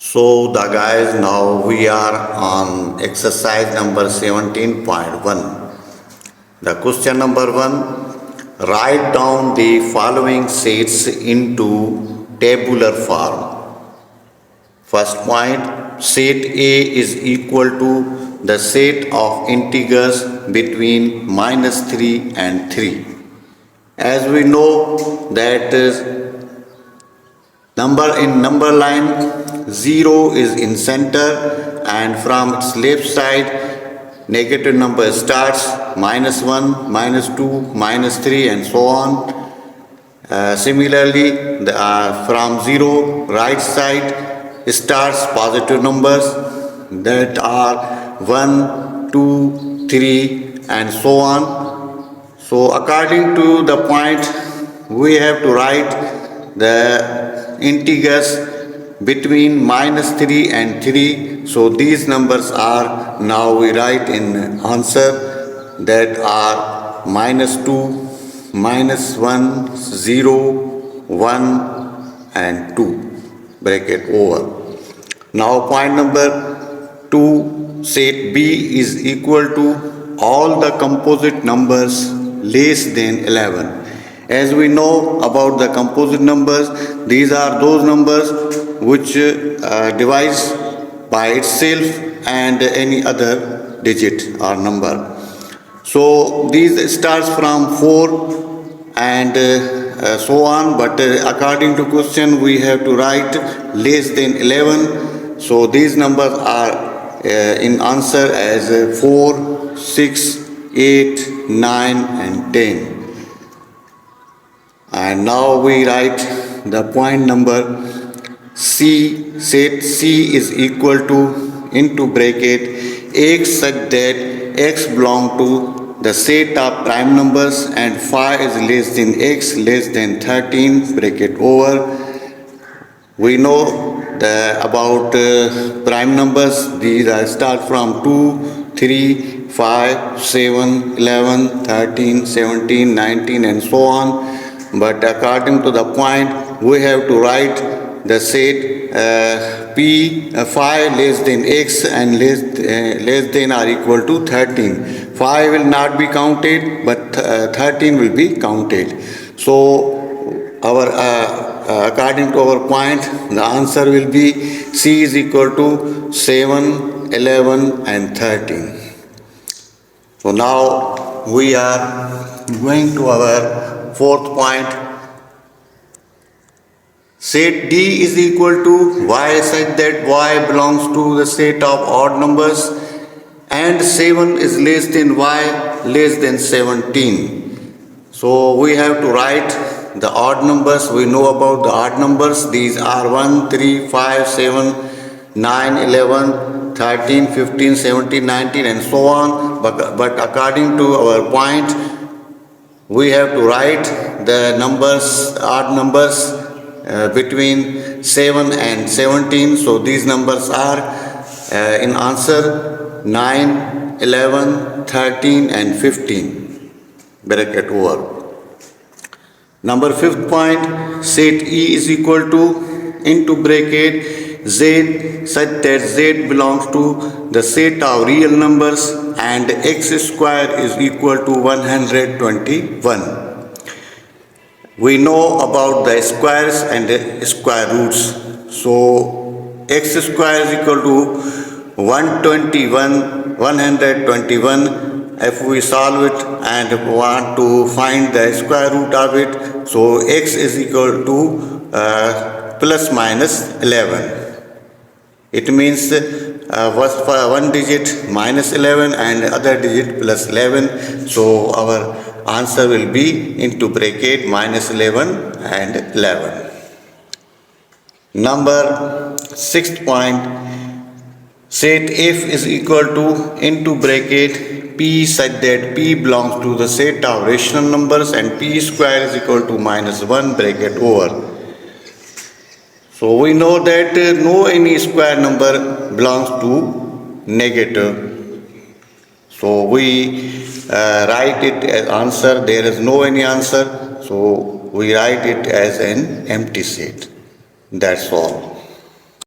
So the guys, now we are on exercise number 17.1. The question number 1, write down the following sets into tabular form. First point, set A is equal to the set of integers between -3 and 3. As we know that number line 0 is in center, and from its left side negative number starts -1, -2, -3 and so on. Similarly, from 0 right side starts positive numbers that are 1, 2, 3 and so on. So according to the point, we have to write the integers between -3 and 3. So these numbers are, now we write in answer, that are -2, -1, 0, 1 and 2, bracket over. Now point number 2, set B is equal to all the composite numbers less than 11. As we know about the composite numbers, these are those numbers which divides by itself and any other digit or number. So these starts from 4 and so on, but according to question we have to write less than 11. So these numbers are in answer as 4, 6, 8, 9 and 10. And now we write the point number C. Set C is equal to, into bracket, x such that x belong to the set of prime numbers and phi is less than x less than 13, bracket over. We know about prime numbers. These are start from 2, 3, 5, 7, 11, 13, 17, 19 and so on. But according to the point, we have to write the set P phi less than x and less than or equal to 13. Phi will not be counted, but 13 will be counted. So our according to our point, the answer will be C is equal to 7, 11 and 13. So now we are going to our fourth point. Set D is equal to y such that y belongs to the set of odd numbers and 7 is less than y less than 17. So we have to write the odd numbers. We know about the odd numbers. These are 1, 3, 5, 7, 9, 11, 13, 15, 17, 19 and so on. But according to our point, we have to write the numbers, odd numbers between 7 and 17. So these numbers are in answer 9, 11, 13 and 15, bracket over. Number 5th point, set E is equal to, into bracket, Z such that Z belongs to the set of real numbers and x square is equal to 121. We know about the squares and the square roots. So x square is equal to 121. If we solve it and want to find the square root of it, so x is equal to plus minus 11. It means one digit minus 11 and other digit plus 11. So our answer will be into bracket -11 and 11. Number 6th point, set F is equal to, into bracket, P such that P belongs to the set of rational numbers and P square is equal to -1, bracket over. So we know that no any square number belongs to negative. So we write it as answer. There is no any answer. So we write it as an empty set. That's all.